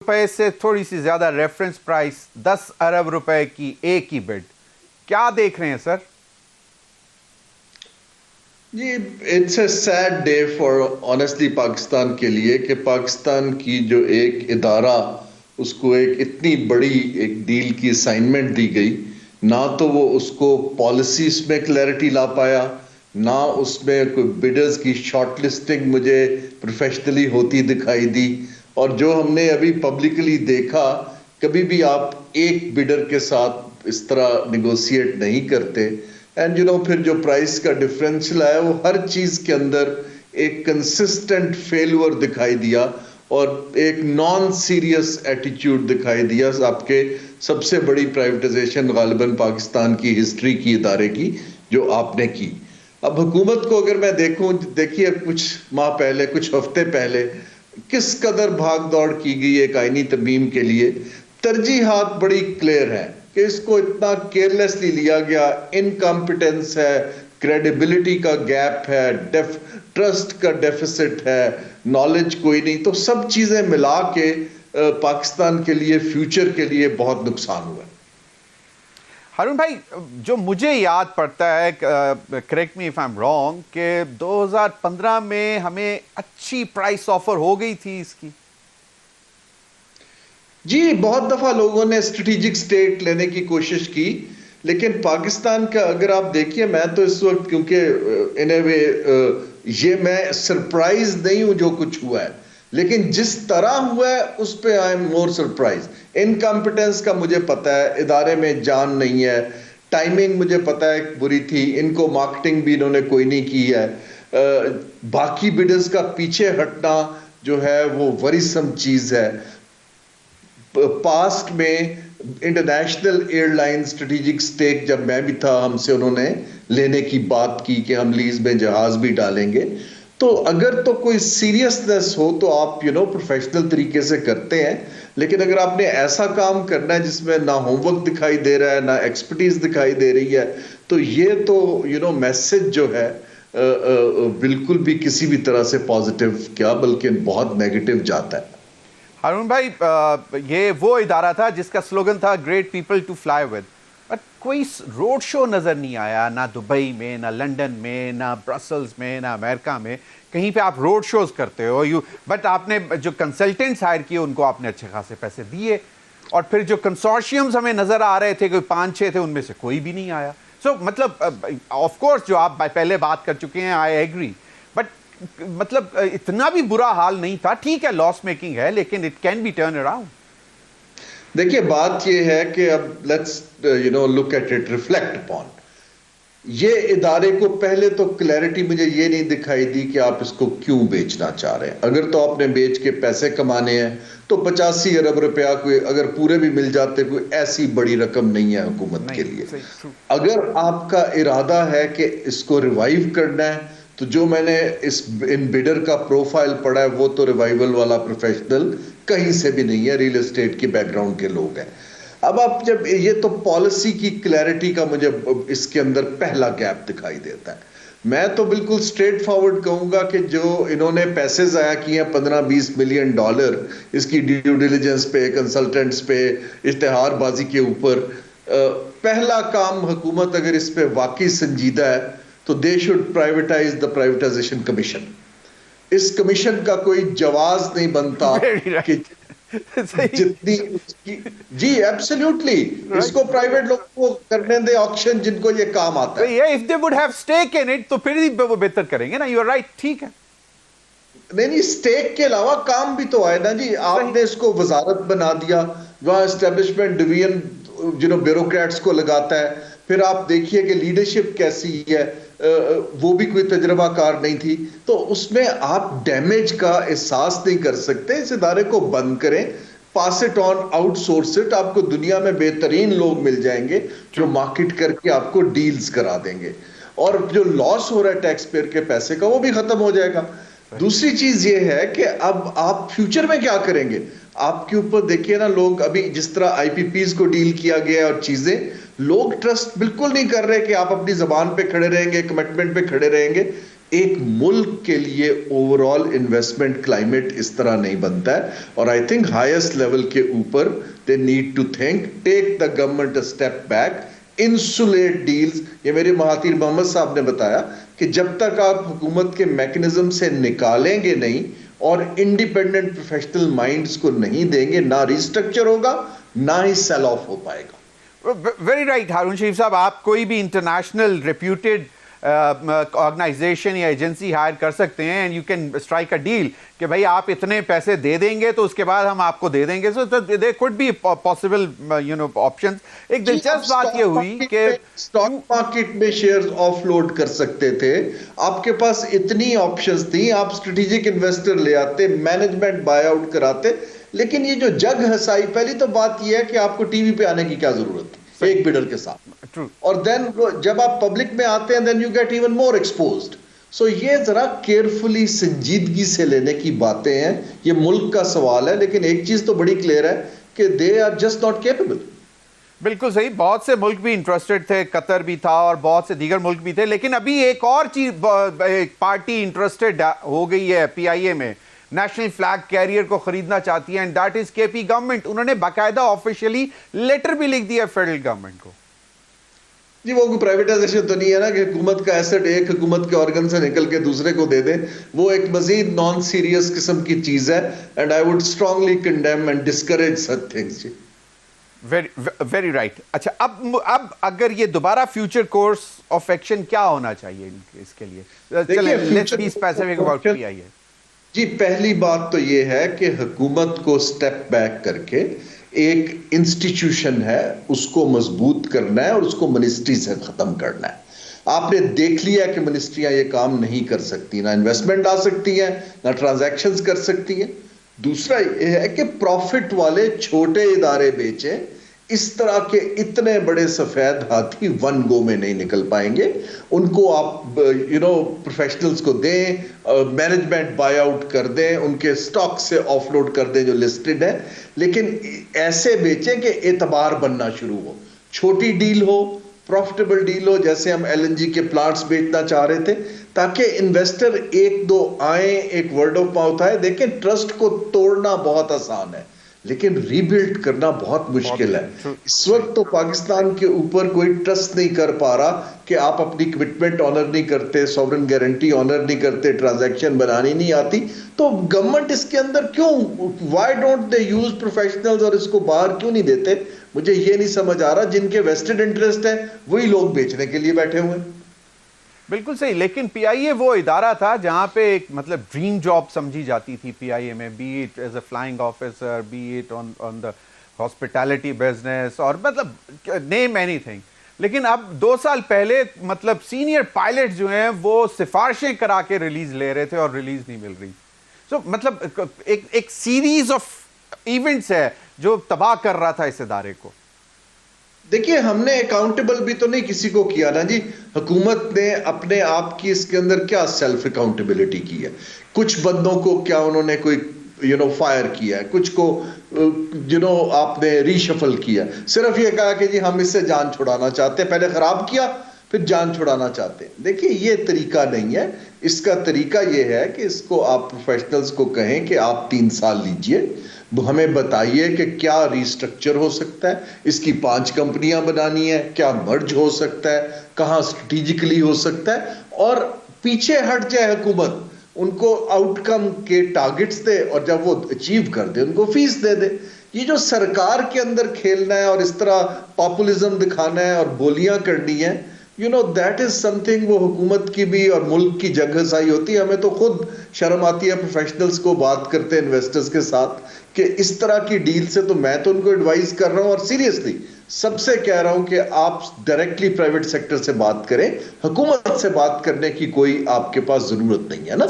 रुपए से थोड़ी सी ज्यादा रेफरेंस प्राइस 10 अरब रुपए की एक ही बिड, क्या देख रहे हैं सर? जी, it's a sad day for honestly Pakistan के लिए कि पाकिस्तान की जो एक इदारा उसको एक इतनी बड़ी एक डील की असाइनमेंट दी गई, ना तो वो उसको पॉलिसीज में क्लैरिटी ला पाया, ना उसमें कोई बिडर्स की शॉर्ट लिस्टिंग मुझे प्रोफेशनली होती दिखाई दी। और जो हमने अभी पब्लिकली देखा, कभी भी आप एक बिडर के साथ इस तरह निगोशिएट नहीं करते। एंड फिर जो प्राइस का डिफरेंशियल आया वो हर चीज के अंदर एक कंसिस्टेंट फेलुअर दिखाई दिया और एक नॉन सीरियस एटीट्यूड दिखाई दिया आपके सबसे बड़ी प्राइवेटाइजेशन गालिबन पाकिस्तान की हिस्ट्री की इदारे की जो आपने की। अब हुकूमत को अगर मैं देखूं, देखिए कुछ माह पहले, कुछ हफ्ते पहले किस कदर भाग दौड़ की गई एक आईनी तरमीम के लिए। तरजीहात बड़ी क्लियर है कि इसको इतना केयरलेसली लिया गया, इनकॉम्पिटेंस है, क्रेडिबिलिटी का गैप है, ट्रस्ट का डेफिसिट है, नॉलेज कोई नहीं, तो सब चीजें मिला के पाकिस्तान के लिए, फ्यूचर के लिए बहुत नुकसान हुआ है। हारून भाई, जो मुझे याद पड़ता है, correct me if I am wrong, कि 2015 में हमें अच्छी प्राइस ऑफर हो गई थी इसकी। जी, बहुत दफा लोगों ने स्ट्रेटेजिक स्टेक लेने की कोशिश की, लेकिन पाकिस्तान का अगर आप देखिए, मैं तो इस वक्त, क्योंकि इन ए वे ये मैं सरप्राइज नहीं हूं जो कुछ हुआ है, लेकिन जिस तरह हुआ है उस पे I am more surprise. Incompetence का मुझे पता है, इदारे में जान नहीं है, टाइमिंग मुझे पता है बुरी थी, इनको मार्केटिंग भी इन्होंने कोई नहीं की है, बाकी बिडर्स का पीछे हटना जो है वो वरीसम चीज है। पास्ट में इंटरनेशनल एयरलाइन स्ट्रेटेजिक स्टेक जब मैं भी था, हमसे उन्होंने लेने की बात की कि हम लीज में जहाज भी डालेंगे। तो अगर तो कोई सीरियसनेस हो तो आप प्रोफेशनल तरीके से करते हैं, लेकिन अगर आपने ऐसा काम करना है जिसमें ना होमवर्क दिखाई दे रहा है, ना एक्सपर्टीज दिखाई दे रही है, तो ये तो मैसेज जो है बिल्कुल भी किसी भी तरह से पॉजिटिव क्या बल्कि बहुत नेगेटिव जाता है। हारून भाई, ये वो इदारा था जिसका स्लोगन था great people to fly with, but कोई रोड शो नज़र नहीं आया, ना दुबई में, ना लंदन में, ना ब्रसल्स में, ना अमेरिका में। कहीं पे आप रोड शोज करते हो बट आपने जो कंसल्टेंट्स हायर किए उनको आपने अच्छे खासे पैसे दिए, और फिर जो कंसोर्शियम्स हमें नज़र आ रहे थे, कोई 5-6 थे, उनमें से कोई भी नहीं आया। सो मतलब ऑफ कोर्स जो आप पहले बात कर चुके हैं, आई एग्री, बट मतलब इतना भी बुरा हाल नहीं था। ठीक है, लॉस मेकिंग है, लेकिन it can be turn around. देखिए, बात ये है कि अब let's look at it, reflect upon ये इदारे को। पहले तो क्लैरिटी मुझे ये नहीं दिखाई दी कि आप इसको क्यों बेचना चाह रहे हैं। अगर तो आपने बेच के पैसे कमाने हैं तो 85 अरब रुपया कोई अगर पूरे भी मिल जाते, कोई ऐसी बड़ी रकम नहीं है हुकूमत के लिए। अगर आपका इरादा है कि इसको रिवाइव करना है, तो जो मैंने इन बिडर का प्रोफाइल पढ़ा है वो तो रिवाइवल वाला प्रोफेशनल कहीं से भी नहीं है, रियल एस्टेट के बैकग्राउंड के लोग हैं। अब आप जब ये तो पॉलिसी की क्लैरिटी का मुझे इसके अंदर पहला गैप दिखाई देता है। मैं तो बिल्कुल स्ट्रेट फॉरवर्ड कहूंगा कि जो इन्होंने पैसे जाया किए हैं, $15-20 मिलियन इसकी ड्यू डिलिजेंस पे, कंसल्टेंट्स पे, इश्तेहारबाजी के ऊपर, पहला काम हुकूमत अगर इस पे वाकई संजीदा है तो they should privatise the privatisation commission. इस कमीशन का कोई जवाब नहीं बनता कि जितनी जी एब्सोल्युटली इसको प्राइवेट लोगों को करने दे ऑक्शन जिनको ये काम आता है। If they would have stake in it तो फिर ही वो बेहतर करेंगे ना। यू आर राइट, ठीक है। नहीं, स्टेक के अलावा काम भी तो है ना जी। आपने इसको वजारत बना दिया, वहां एस्टेब्लिशमेंट डिवीजन ब्यूरोक्रेट्स को लगाता है। फिर आप देखिए कि लीडरशिप कैसी है, वो भी कोई तजर्बाकार नहीं थी, तो उसमें आप डैमेज का एहसास नहीं कर सकते। इस इदारे को बंद करें, पास इट ऑन, आउटसोर्स इट। आपको दुनिया में बेहतरीन लोग मिल जाएंगे जो मार्केट करके आपको डील्स करा देंगे, और जो लॉस हो रहा है टैक्स पेयर के पैसे का वो भी खत्म हो जाएगा। दूसरी चीज ये है कि अब आप फ्यूचर में क्या करेंगे, आपके ऊपर देखिए ना। लोग अभी जिस तरह आईपीपीज को डील किया गया और चीजें, लोग ट्रस्ट बिल्कुल नहीं कर रहे कि आप अपनी जबान पे खड़े रहेंगे, कमिटमेंट पे खड़े रहेंगे। ایک ملک کے لیے اوور آل انویسٹمنٹ کلائمیٹ اس طرح نہیں بنتا ہے. اور آئی تھنک ہائیسٹ لیول کے اوپر they need to think, take the government a step back, insulate deals. یہ میرے مہاتیر محمد صاحب نے بتایا کہ جب تک آپ حکومت کے میکنزم سے نکالیں گے نہیں اور انڈیپینڈنٹ پروفیشنل مائنڈز کو نہیں دیں گے, نہ ریسٹرکچر ہوگا نہ ہی سیل آف ہو پائے گا. ویری رائٹ ہارون شریف صاحب, آپ کوئی بھی انٹرنیشنل ریپیوٹیڈ آرگنائزیشن یا ایجنسی ہائر کر سکتے ہیں and you can strike a deal کہ بھائی آپ اتنے پیسے دے دیں گے تو اس کے بعد ہم آپ کو دے دیں گے. So there could be possible option. ایک دلچسپ بات یہ ہوئی کہ اسٹاک مارکیٹ میں شیئرز آف لوڈ کر سکتے تھے, آپ کے پاس اتنی آپشنز تھیں, آپ اسٹریٹجک انویسٹر لے آتے, مینجمنٹ بائی آؤٹ کراتے. لیکن یہ جو جگ ہسائی, پہلی تو بات یہ ہے کہ آپ کو ٹی وی پہ آنے کی کیا ضرورت ہے ایک بیڈر کے ساتھ, اور دین جب آپ پبلک میں آتے ہیں then you get even more exposed. So یہ ذرا کیئرفلی سنجیدگی سے لینے کی باتیں ہیں. یہ ملک کا سوال ہے, لیکن ایک چیز تو بڑی کلیئر ہے کہ they are just not capable. بالکل صحیح, بہت سے ملک بھی انٹرسٹڈ تھے, قطر بھی تھا اور بہت سے دیگر ملک بھی تھے. لیکن ابھی ایک اور چیز, پارٹی انٹرسٹڈ ہو گئی ہے پی آئی اے میں, نیشنل فلیگ کیریئر کو خریدنا چاہتی ہے, اینڈ دیٹ از کے پی گورنمنٹ. انہوں نے باقاعدہ آفیشیلی لیٹر بھی لکھ دیا فیڈرل گورنمنٹ کو. جی وہ کوئی پرائیویٹائزیشن تو نہیں ہے نا کہ حکومت کا ایسٹ ایک حکومت کے آرگن سے نکل کے دوسرے کو دے دے. وہ ایک مزید نان سیریس قسم کی چیز ہے, and I would strongly condemn and discourage such things. جی ویری رائٹ. اچھا, اب اگر یہ دوبارہ فیوچر کورس آف ایکشن کیا ہونا چاہیے اس کے لیے؟ چلیں let's be specific about P I A. جی پہلی بات تو یہ ہے کہ حکومت کو سٹیپ بیک کر کے ایک انسٹیٹیوشن ہے اس کو مضبوط کرنا ہے اور اس کو منسٹری سے ختم کرنا ہے. آپ نے دیکھ لیا کہ منسٹریاں یہ کام نہیں کر سکتی, نہ انویسٹمنٹ آ سکتی ہیں نہ ٹرانزیکشنز کر سکتی ہیں. دوسرا یہ ہے کہ پروفٹ والے چھوٹے ادارے بیچیں, اس طرح کے اتنے بڑے سفید ہاتھی ون گو میں نہیں نکل پائیں گے. ان کو آپ پروفیشنلز کو دیں, مینجمنٹ بائی آؤٹ کر دیں, ان کے سٹاک سے آف لوڈ کر دیں جو لسٹڈ ہے, لیکن ایسے بیچیں کہ اعتبار بننا شروع ہو. چھوٹی ڈیل ہو, پروفٹیبل ڈیل ہو, جیسے ہم ایل این جی کے پلانٹس بیچنا چاہ رہے تھے, تاکہ انویسٹر ایک دو آئیں, ایک ورڈ آف ماؤتھ آئے. دیکھیں ٹرسٹ کو توڑنا بہت آسان ہے لیکن ری بلڈ کرنا بہت مشکل ہے. اس وقت تو پاکستان کے اوپر کوئی ٹرسٹ نہیں کر پا رہا کہ آپ اپنی کمٹمنٹ آنر نہیں کرتے, سوورن گارنٹی آنر نہیں کرتے, ٹرانزیکشن بنانی نہیں آتی. تو گورنمنٹ اس کے اندر کیوں, why don't they use professionals اور اس کو باہر کیوں نہیں دیتے؟ مجھے یہ نہیں سمجھ آ رہا. جن کے ویسٹڈ انٹرسٹ ہے وہی لوگ بیچنے کے لیے بیٹھے ہوئے ہیں. بالکل صحیح. لیکن پی آئی اے وہ ادارہ تھا جہاں پہ ایک مطلب ڈریم جاب سمجھی جاتی تھی پی آئی اے میں, be it as a flying officer, be it on the hospitality business, اور مطلب نیم اینی تھنگ. لیکن اب 2 سال پہلے مطلب سینئر پائلٹ جو ہیں وہ سفارشیں کرا کے ریلیز لے رہے تھے اور ریلیز نہیں مل رہی. سو مطلب ایک سیریز آف ایونٹس ہے جو تباہ کر رہا تھا اس ادارے کو. دیکھیے ہم نے اکاؤنٹیبل بھی تو نہیں کسی کو کیا نا جی. حکومت نے اپنے آپ کی اس کے اندر کیا سیلف اکاؤنٹیبلٹی کی ہے؟ کچھ بندوں کو کیا انہوں نے کوئی فائر کیا ہے, کچھ کو آپ نے ری شفل کیا, صرف یہ کہا کہ جی ہم اس سے جان چھڑانا چاہتے ہیں, پہلے خراب کیا پھر جان چھڑانا چاہتے ہیں. دیکھیے یہ طریقہ نہیں ہے. اس کا طریقہ یہ ہے کہ اس کو آپ پروفیشنلز کو کہیں کہ آپ 3 سال لیجئے, ہمیں بتائیے کہ کیا ریسٹرکچر ہو سکتا ہے, اس کی 5 کمپنیاں بنانی ہے, کیا مرج ہو سکتا ہے, کہاں اسٹریٹجکلی ہو سکتا ہے, اور پیچھے ہٹ جائے حکومت, ان کو آؤٹ کم کے ٹارگٹس دے اور جب وہ اچیو کر دے ان کو فیس دے دے. یہ جو سرکار کے اندر کھیلنا ہے اور اس طرح پاپولزم دکھانا ہے اور بولیاں کرنی ہے, دیٹ از سم تھنگ, وہ حکومت کی بھی اور ملک کی جگ ہسائی ہوتی ہے. ہمیں تو خود شرم آتی ہے پروفیشنلز کو بات کرتے ہیں انویسٹرز کے ساتھ کہ اس طرح کی ڈیل سے. تو میں تو ان کو ایڈوائز کر رہا ہوں اور سیریسلی سب سے کہہ رہا ہوں کہ آپ ڈائریکٹلی پرائیویٹ سیکٹر سے بات کریں, حکومت سے بات کرنے کی کوئی آپ کے پاس ضرورت نہیں ہے نا.